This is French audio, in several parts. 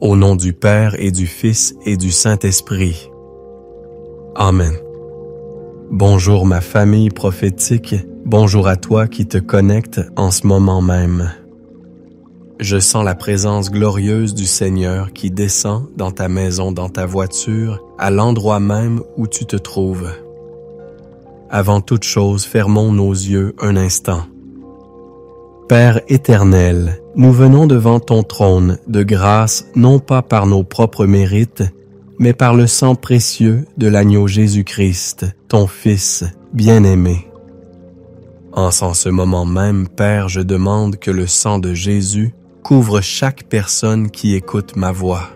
Au nom du Père et du Fils et du Saint-Esprit. Amen. Bonjour ma famille prophétique, bonjour à toi qui te connectes en ce moment même. Je sens la présence glorieuse du Seigneur qui descend dans ta maison, dans ta voiture, à l'endroit même où tu te trouves. Avant toute chose, fermons nos yeux un instant. Père éternel, nous venons devant ton trône de grâce non pas par nos propres mérites, mais par le sang précieux de l'agneau Jésus-Christ, ton Fils bien-aimé. En ce moment même, Père, je demande que le sang de Jésus couvre chaque personne qui écoute ma voix.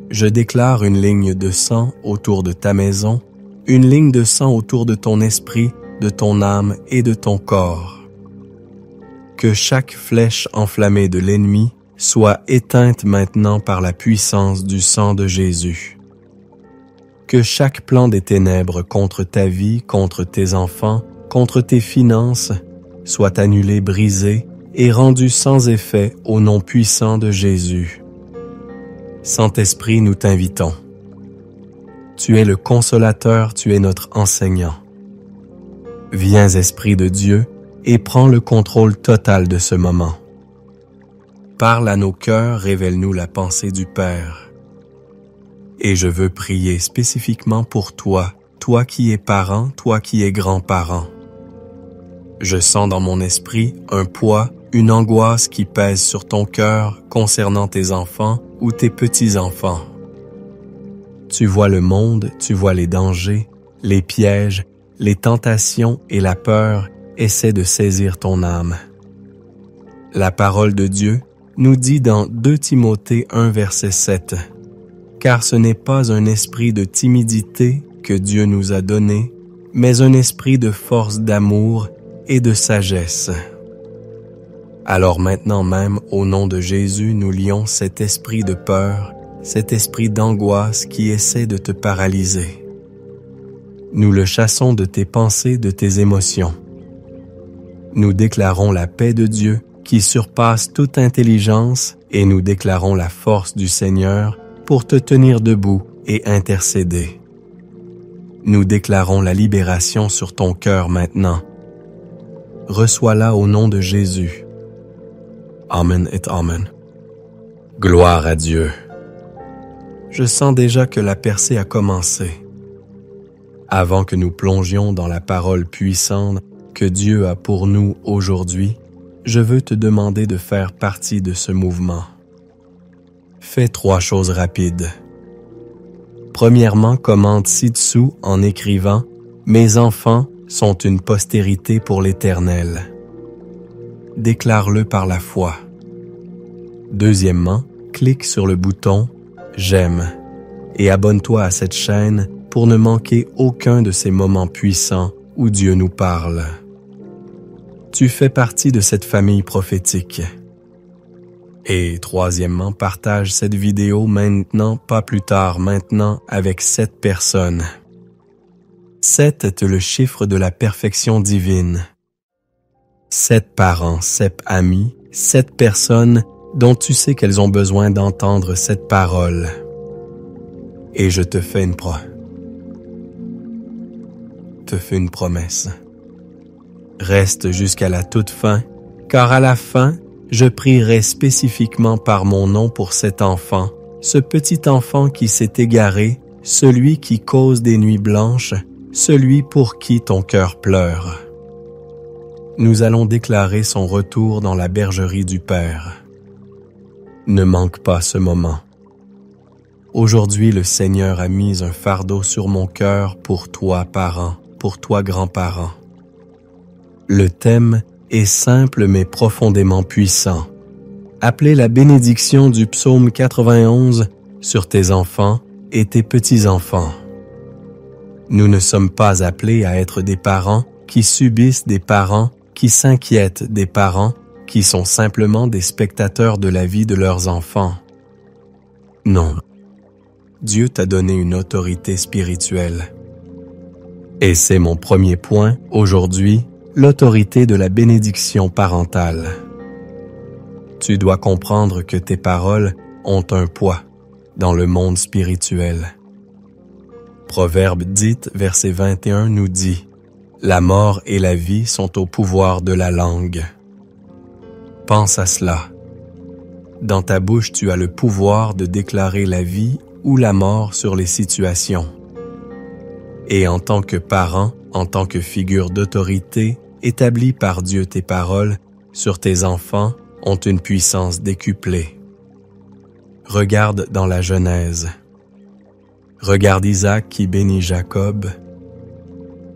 Je déclare une ligne de sang autour de ta maison, une ligne de sang autour de ton esprit, de ton âme et de ton corps. Que chaque flèche enflammée de l'ennemi soit éteinte maintenant par la puissance du sang de Jésus. Que chaque plan des ténèbres contre ta vie, contre tes enfants, contre tes finances, soit annulé, brisé et rendu sans effet au nom puissant de Jésus. Saint-Esprit, nous t'invitons. Tu es le consolateur, tu es notre enseignant. Viens, Esprit de Dieu, et prends le contrôle total de ce moment. Parle à nos cœurs, révèle-nous la pensée du Père. Et je veux prier spécifiquement pour toi, toi qui es parent, toi qui es grand-parent. Je sens dans mon esprit un poids, une angoisse qui pèse sur ton cœur concernant tes enfants ou tes petits-enfants. Tu vois le monde, tu vois les dangers, les pièges, les tentations et la peur essaie de saisir ton âme. La parole de Dieu nous dit dans 2 Timothée 1 verset 7 « Car ce n'est pas un esprit de timidité que Dieu nous a donné, mais un esprit de force, d'amour et de sagesse. » Alors maintenant même, au nom de Jésus, nous lions cet esprit de peur, cet esprit d'angoisse qui essaie de te paralyser. Nous le chassons de tes pensées, de tes émotions. Nous déclarons la paix de Dieu qui surpasse toute intelligence et nous déclarons la force du Seigneur pour te tenir debout et intercéder. Nous déclarons la libération sur ton cœur maintenant. Reçois-la au nom de Jésus. Amen et Amen. Gloire à Dieu. Je sens déjà que la percée a commencé. Avant que nous plongions dans la parole puissante que Dieu a pour nous aujourd'hui, je veux te demander de faire partie de ce mouvement. Fais 3 choses rapides. Premièrement, commente ci-dessous en écrivant « Mes enfants sont une postérité pour l'Éternel ». Déclare-le par la foi. Deuxièmement, clique sur le bouton « J'aime » et abonne-toi à cette chaîne pour ne manquer aucun de ces moments puissants où Dieu nous parle. Tu fais partie de cette famille prophétique. Et troisièmement, partage cette vidéo maintenant, pas plus tard, maintenant, avec 7 personnes. 7 est le chiffre de la perfection divine. 7 parents, 7 amis, 7 personnes dont tu sais qu'elles ont besoin d'entendre cette parole. Et je te fais une promesse. Reste jusqu'à la toute fin, car à la fin, je prierai spécifiquement par mon nom pour cet enfant, ce petit enfant qui s'est égaré, celui qui cause des nuits blanches, celui pour qui ton cœur pleure. Nous allons déclarer son retour dans la bergerie du Père. Ne manque pas ce moment. Aujourd'hui, le Seigneur a mis un fardeau sur mon cœur pour toi, parent, pour toi, grand-parent. Le thème est simple mais profondément puissant. Appelez la bénédiction du psaume 91 sur tes enfants et tes petits-enfants. Nous ne sommes pas appelés à être des parents qui subissent, des parents qui s'inquiètent, des parents qui sont simplement des spectateurs de la vie de leurs enfants. Non. Dieu t'a donné une autorité spirituelle. Et c'est mon premier point aujourd'hui, l'autorité de la bénédiction parentale. Tu dois comprendre que tes paroles ont un poids dans le monde spirituel. Proverbe 10, verset 21 nous dit « La mort et la vie sont au pouvoir de la langue. » Pense à cela. Dans ta bouche, tu as le pouvoir de déclarer la vie ou la mort sur les situations. Et en tant que parent, en tant que figure d'autorité, établie par Dieu, tes paroles sur tes enfants ont une puissance décuplée. Regarde dans la Genèse. Regarde Isaac qui bénit Jacob.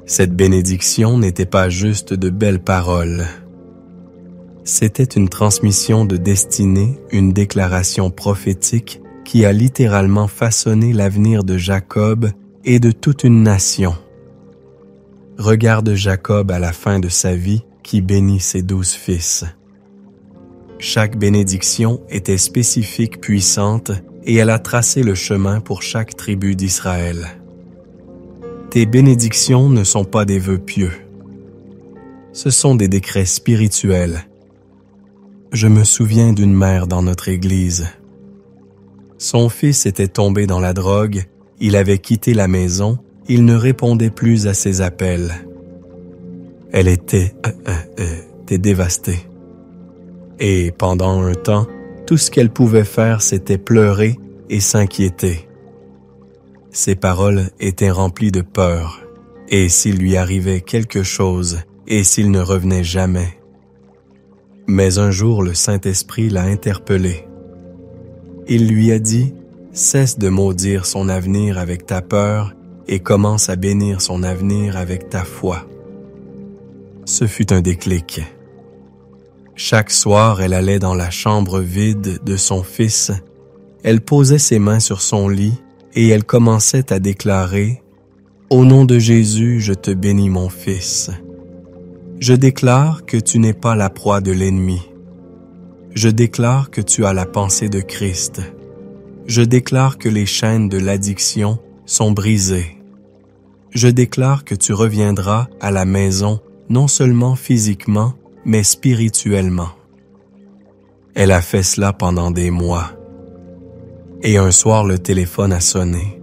Cette bénédiction n'était pas juste de belles paroles. C'était une transmission de destinée, une déclaration prophétique qui a littéralement façonné l'avenir de Jacob et de toute une nation. Regarde Jacob à la fin de sa vie qui bénit ses 12 fils. Chaque bénédiction était spécifique, puissante, et elle a tracé le chemin pour chaque tribu d'Israël. Tes bénédictions ne sont pas des vœux pieux. Ce sont des décrets spirituels. Je me souviens d'une mère dans notre église. Son fils était tombé dans la drogue, il avait quitté la maison, il ne répondait plus à ses appels. Elle était dévastée. Et pendant un temps, tout ce qu'elle pouvait faire, c'était pleurer et s'inquiéter. Ses paroles étaient remplies de peur. Et s'il lui arrivait quelque chose, et s'il ne revenait jamais. Mais un jour, le Saint-Esprit l'a interpellée. Il lui a dit, « Cesse de maudire son avenir avec ta peur et commence à bénir son avenir avec ta foi. » Ce fut un déclic. Chaque soir, elle allait dans la chambre vide de son fils, elle posait ses mains sur son lit et elle commençait à déclarer « Au nom de Jésus, je te bénis mon fils. Je déclare que tu n'es pas la proie de l'ennemi. Je déclare que tu as la pensée de Christ. Je déclare que les chaînes de l'addiction sont brisées. Je déclare que tu reviendras à la maison non seulement physiquement, mais spirituellement. » Elle a fait cela pendant des mois. Et un soir, le téléphone a sonné.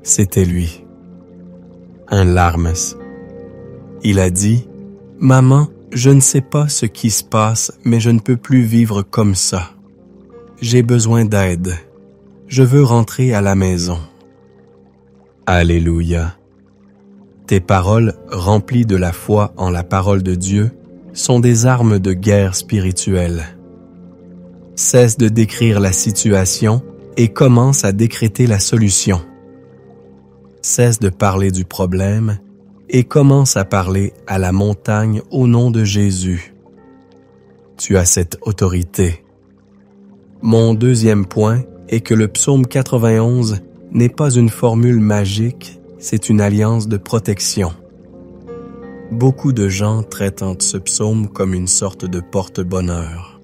C'était lui. Un larmes. Il a dit, « Maman, je ne sais pas ce qui se passe, mais je ne peux plus vivre comme ça. J'ai besoin d'aide. Je veux rentrer à la maison. » Alléluia. Tes paroles, remplies de la foi en la parole de Dieu, sont des armes de guerre spirituelle. Cesse de décrire la situation et commence à décréter la solution. Cesse de parler du problème et commence à parler à la montagne au nom de Jésus. Tu as cette autorité. Mon deuxième point est que le psaume 91 n'est pas une formule magique, c'est une alliance de protection. Beaucoup de gens traitent ce psaume comme une sorte de porte-bonheur.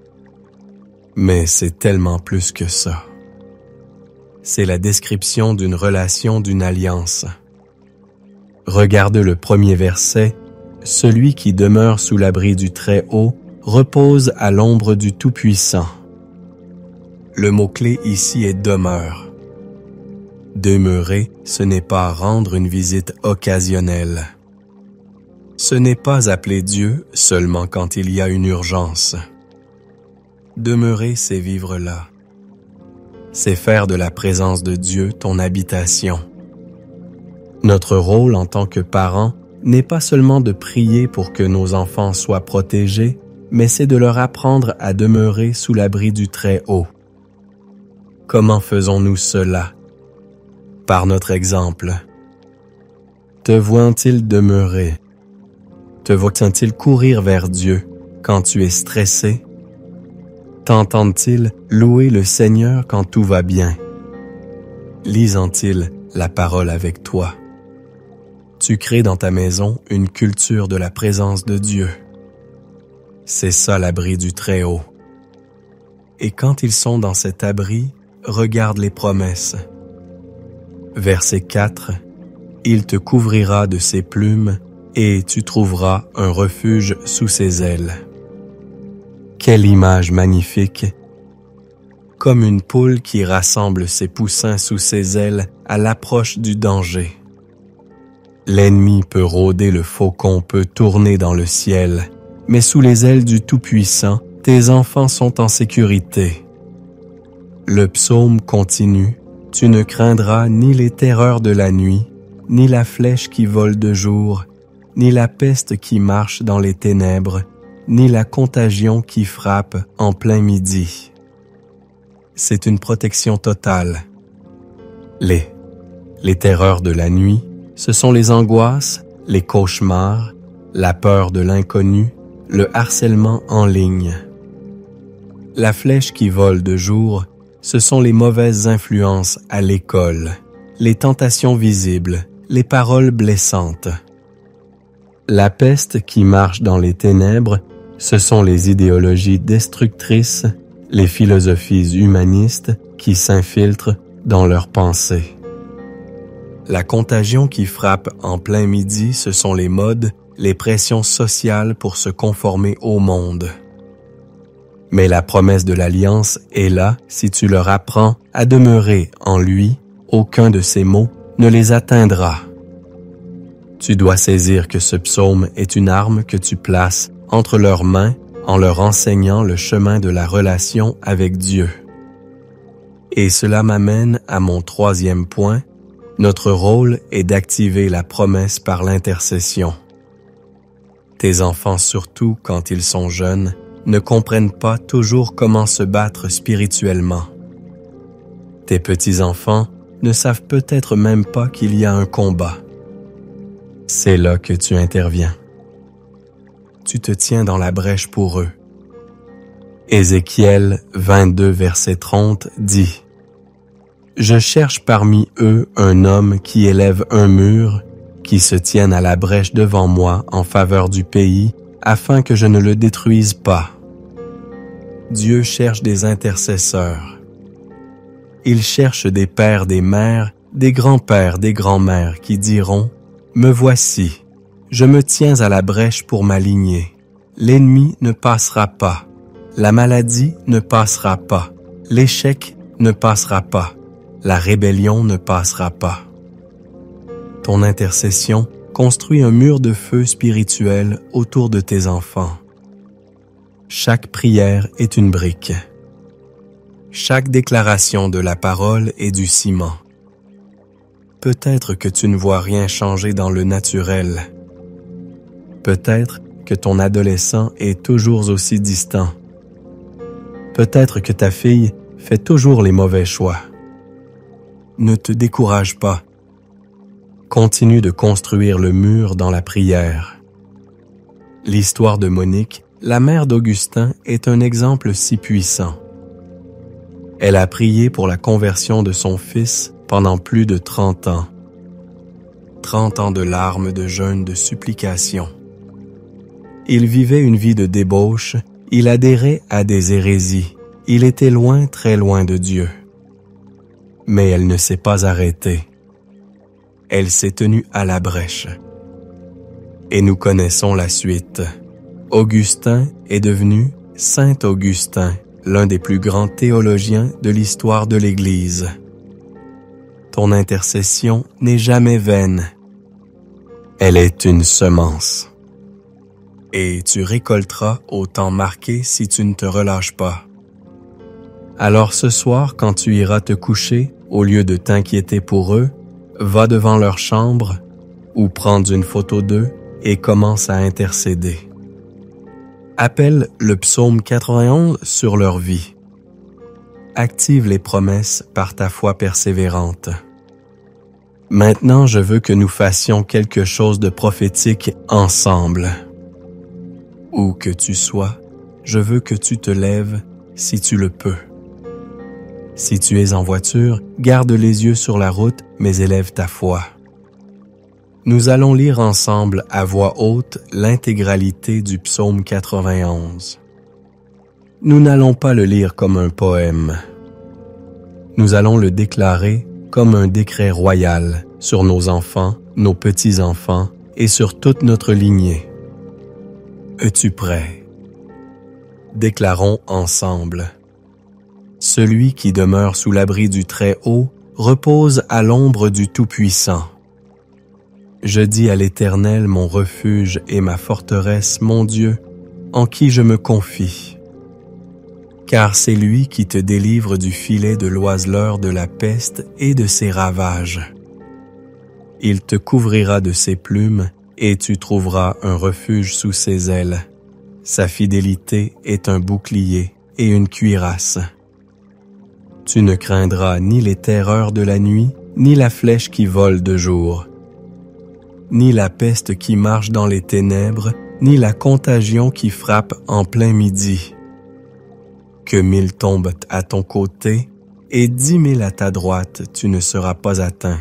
Mais c'est tellement plus que ça. C'est la description d'une relation, d'une alliance. Regarde le premier verset. « Celui qui demeure sous l'abri du Très-Haut repose à l'ombre du Tout-Puissant. » Le mot-clé ici est « demeure ». Demeurer, ce n'est pas rendre une visite occasionnelle. Ce n'est pas appeler Dieu seulement quand il y a une urgence. Demeurer, c'est vivre là. C'est faire de la présence de Dieu ton habitation. Notre rôle en tant que parents n'est pas seulement de prier pour que nos enfants soient protégés, mais c'est de leur apprendre à demeurer sous l'abri du Très-Haut. Comment faisons-nous cela? Par notre exemple. Te voient-ils demeurer? Te voient-ils courir vers Dieu quand tu es stressé? T'entendent-ils louer le Seigneur quand tout va bien? Lisent-ils la parole avec toi? Tu crées dans ta maison une culture de la présence de Dieu. C'est ça l'abri du Très-Haut. Et quand ils sont dans cet abri, regarde les promesses. Verset 4. « Il te couvrira de ses plumes et tu trouveras un refuge sous ses ailes. » Quelle image magnifique! comme une poule qui rassemble ses poussins sous ses ailes à l'approche du danger. L'ennemi peut rôder, le faucon peut tourner dans le ciel, mais sous les ailes du Tout-Puissant, tes enfants sont en sécurité. Le psaume continue, « Tu ne craindras ni les terreurs de la nuit, ni la flèche qui vole de jour, ni la peste qui marche dans les ténèbres, ni la contagion qui frappe en plein midi. » C'est une protection totale. Les terreurs de la nuit, ce sont les angoisses, les cauchemars, la peur de l'inconnu, le harcèlement en ligne. La flèche qui vole de jour, ce sont les mauvaises influences à l'école, les tentations visibles, les paroles blessantes. La peste qui marche dans les ténèbres, ce sont les idéologies destructrices, les philosophies humanistes qui s'infiltrent dans leurs pensées. La contagion qui frappe en plein midi, ce sont les modes, les pressions sociales pour se conformer au monde. Mais la promesse de l'Alliance est là si tu leur apprends à demeurer en lui, aucun de ces maux ne les atteindra. Tu dois saisir que ce psaume est une arme que tu places entre leurs mains en leur enseignant le chemin de la relation avec Dieu. Et cela m'amène à mon troisième point. Notre rôle est d'activer la promesse par l'intercession. Tes enfants, surtout quand ils sont jeunes, ne comprennent pas toujours comment se battre spirituellement. Tes petits-enfants ne savent peut-être même pas qu'il y a un combat. C'est là que tu interviens. Tu te tiens dans la brèche pour eux. Ézéchiel 22, verset 30 dit « Je cherche parmi eux un homme qui élève un mur, qui se tienne à la brèche devant moi en faveur du pays, afin que je ne le détruise pas. » Dieu cherche des intercesseurs. Il cherche des pères, des mères, des grands-pères, des grands-mères qui diront « Me voici, je me tiens à la brèche pour ma lignée. L'ennemi ne passera pas, la maladie ne passera pas, l'échec ne passera pas, la rébellion ne passera pas. » Ton intercession construit un mur de feu spirituel autour de tes enfants. Chaque prière est une brique. Chaque déclaration de la parole est du ciment. Peut-être que tu ne vois rien changer dans le naturel. Peut-être que ton adolescent est toujours aussi distant. Peut-être que ta fille fait toujours les mauvais choix. Ne te décourage pas. Continue de construire le mur dans la prière. L'histoire de Monique, la mère d'Augustin, est un exemple si puissant. Elle a prié pour la conversion de son fils pendant plus de 30 ans. 30 ans de larmes, de jeûnes, de supplications. Il vivait une vie de débauche, il adhérait à des hérésies, il était loin, très loin de Dieu. Mais elle ne s'est pas arrêtée. Elle s'est tenue à la brèche. Et nous connaissons la suite. Augustin est devenu Saint Augustin, l'un des plus grands théologiens de l'histoire de l'Église. Ton intercession n'est jamais vaine. Elle est une semence. Et tu récolteras au temps marqué si tu ne te relâches pas. Alors ce soir, quand tu iras te coucher, au lieu de t'inquiéter pour eux, va devant leur chambre ou prends une photo d'eux et commence à intercéder. Appelle le psaume 91 sur leur vie. Active les promesses par ta foi persévérante. Maintenant, je veux que nous fassions quelque chose de prophétique ensemble. Où que tu sois, je veux que tu te lèves si tu le peux. Si tu es en voiture, garde les yeux sur la route, mais élève ta foi. Nous allons lire ensemble à voix haute l'intégralité du psaume 91. Nous n'allons pas le lire comme un poème. Nous allons le déclarer comme un décret royal sur nos enfants, nos petits-enfants et sur toute notre lignée. Es-tu prêt? Déclarons ensemble. Celui qui demeure sous l'abri du Très-Haut repose à l'ombre du Tout-Puissant. Je dis à l'Éternel mon refuge et ma forteresse, mon Dieu, en qui je me confie. Car c'est lui qui te délivre du filet de l'oiseleur de la peste et de ses ravages. Il te couvrira de ses plumes et tu trouveras un refuge sous ses ailes. Sa fidélité est un bouclier et une cuirasse. Tu ne craindras ni les terreurs de la nuit, ni la flèche qui vole de jour, ni la peste qui marche dans les ténèbres, ni la contagion qui frappe en plein midi. Que 1000 tombent à ton côté et 10 000 à ta droite, tu ne seras pas atteint.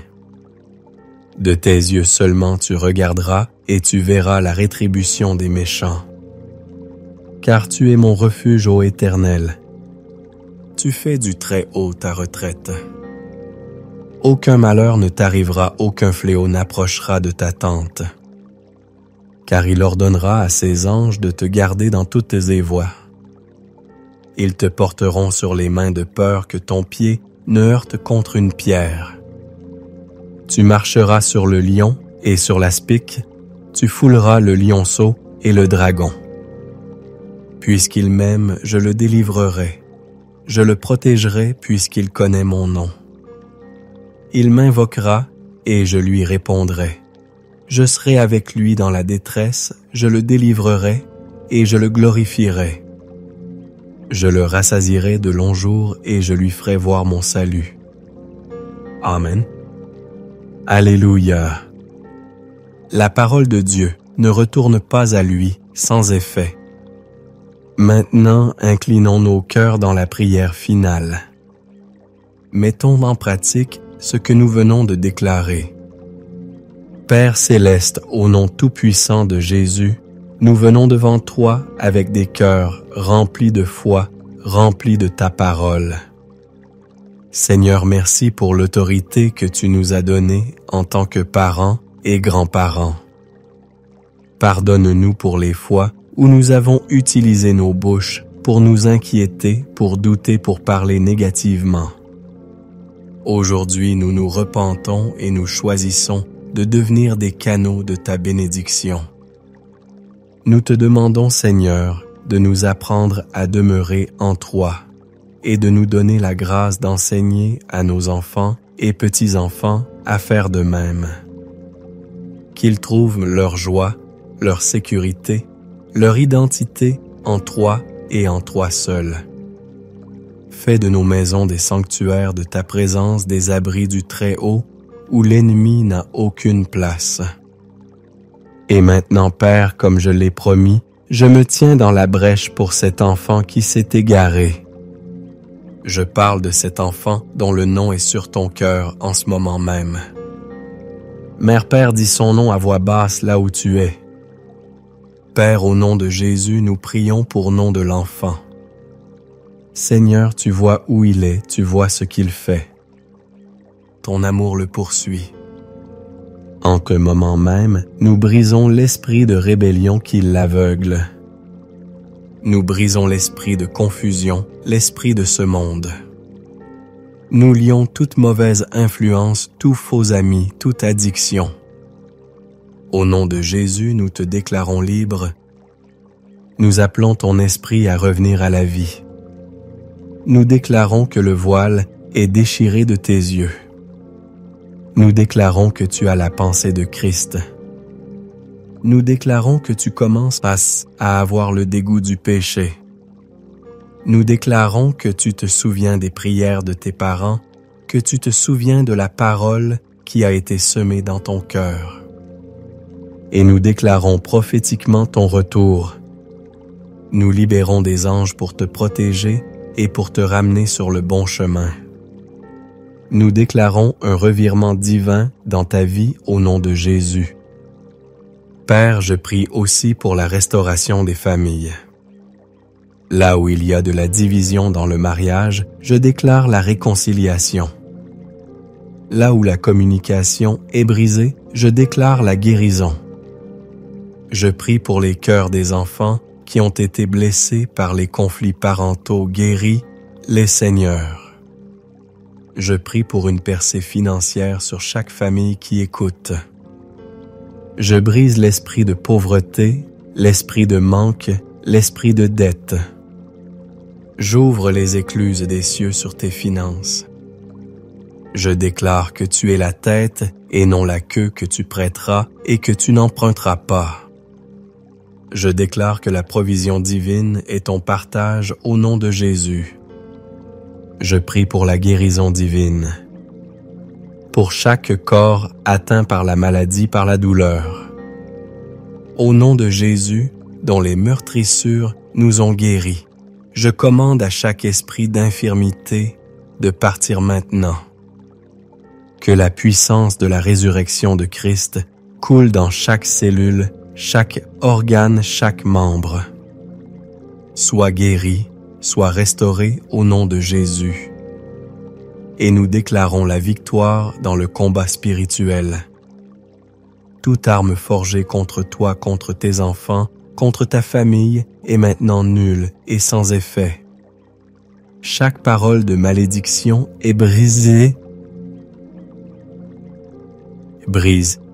De tes yeux seulement tu regarderas et tu verras la rétribution des méchants. Car tu es mon refuge, ô Éternel. Tu fais du Très-Haut ta retraite. Aucun malheur ne t'arrivera, aucun fléau n'approchera de ta tente. Car il ordonnera à ses anges de te garder dans toutes tes voies. Ils te porteront sur les mains de peur que ton pied ne heurte contre une pierre. Tu marcheras sur le lion et sur l'aspic, tu fouleras le lionceau et le dragon. Puisqu'il m'aime, je le délivrerai. Je le protégerai puisqu'il connaît mon nom. Il m'invoquera et je lui répondrai. Je serai avec lui dans la détresse, je le délivrerai et je le glorifierai. Je le rassasierai de longs jours et je lui ferai voir mon salut. Amen. Alléluia. La parole de Dieu ne retourne pas à lui sans effet. Maintenant, inclinons nos cœurs dans la prière finale. Mettons en pratique ce que nous venons de déclarer. Père céleste, au nom tout-puissant de Jésus, nous venons devant toi avec des cœurs remplis de foi, remplis de ta parole. Seigneur, merci pour l'autorité que tu nous as donnée en tant que parents et grands-parents. Pardonne-nous pour les fois où nous avons utilisé nos bouches pour nous inquiéter, pour douter, pour parler négativement. Aujourd'hui, nous nous repentons et nous choisissons de devenir des canaux de ta bénédiction. Nous te demandons, Seigneur, de nous apprendre à demeurer en toi et de nous donner la grâce d'enseigner à nos enfants et petits-enfants à faire de même. Qu'ils trouvent leur joie, leur sécurité, leur identité en toi et en toi seul. Fais de nos maisons des sanctuaires de ta présence, des abris du Très-Haut, où l'ennemi n'a aucune place. Et maintenant, Père, comme je l'ai promis, je me tiens dans la brèche pour cet enfant qui s'est égaré. Je parle de cet enfant dont le nom est sur ton cœur en ce moment même. Mère, Père, dis son nom à voix basse là où tu es. Père, au nom de Jésus, nous prions pour nom de l'enfant. Seigneur, tu vois où il est, tu vois ce qu'il fait. Ton amour le poursuit. En ce moment même, nous brisons l'esprit de rébellion qui l'aveugle. Nous brisons l'esprit de confusion, l'esprit de ce monde. Nous lions toute mauvaise influence, tous faux amis, toute addiction. Au nom de Jésus, nous te déclarons libre. Nous appelons ton esprit à revenir à la vie. Nous déclarons que le voile est déchiré de tes yeux. Nous déclarons que tu as la pensée de Christ. Nous déclarons que tu commences à avoir le dégoût du péché. Nous déclarons que tu te souviens des prières de tes parents, que tu te souviens de la parole qui a été semée dans ton cœur. Et nous déclarons prophétiquement ton retour. Nous libérons des anges pour te protéger et pour te ramener sur le bon chemin. Nous déclarons un revirement divin dans ta vie au nom de Jésus. Père, je prie aussi pour la restauration des familles. Là où il y a de la division dans le mariage, je déclare la réconciliation. Là où la communication est brisée, je déclare la guérison. Je prie pour les cœurs des enfants qui ont été blessés par les conflits parentaux guéris, les seigneurs. Je prie pour une percée financière sur chaque famille qui écoute. Je brise l'esprit de pauvreté, l'esprit de manque, l'esprit de dette. J'ouvre les écluses des cieux sur tes finances. Je déclare que tu es la tête et non la queue, que tu prêteras et que tu n'emprunteras pas. Je déclare que la provision divine est ton partage au nom de Jésus. Je prie pour la guérison divine. Pour chaque corps atteint par la maladie, par la douleur. Au nom de Jésus, dont les meurtrissures nous ont guéris, je commande à chaque esprit d'infirmité de partir maintenant. Que la puissance de la résurrection de Christ coule dans chaque cellule, chaque organe, chaque membre. Sois guéri, sois restauré au nom de Jésus. Et nous déclarons la victoire dans le combat spirituel. Toute arme forgée contre toi, contre tes enfants, contre ta famille est maintenant nulle et sans effet. Chaque parole de malédiction est brisée,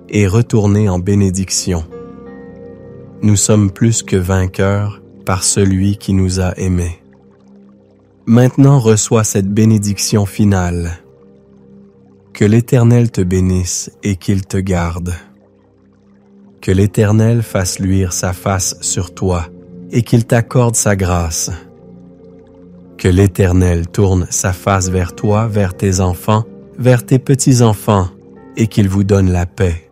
et retournée en bénédiction. Nous sommes plus que vainqueurs par celui qui nous a aimés. Maintenant reçois cette bénédiction finale. Que l'Éternel te bénisse et qu'il te garde. Que l'Éternel fasse luire sa face sur toi et qu'il t'accorde sa grâce. Que l'Éternel tourne sa face vers toi, vers tes enfants, vers tes petits-enfants, et qu'il vous donne la paix.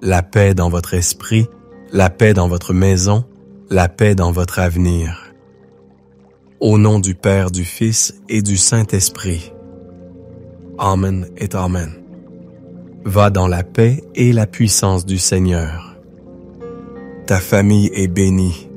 La paix dans votre esprit, la paix dans votre maison, la paix dans votre avenir. Au nom du Père, du Fils et du Saint-Esprit. Amen et Amen. Va dans la paix et la puissance du Seigneur. Ta famille est bénie.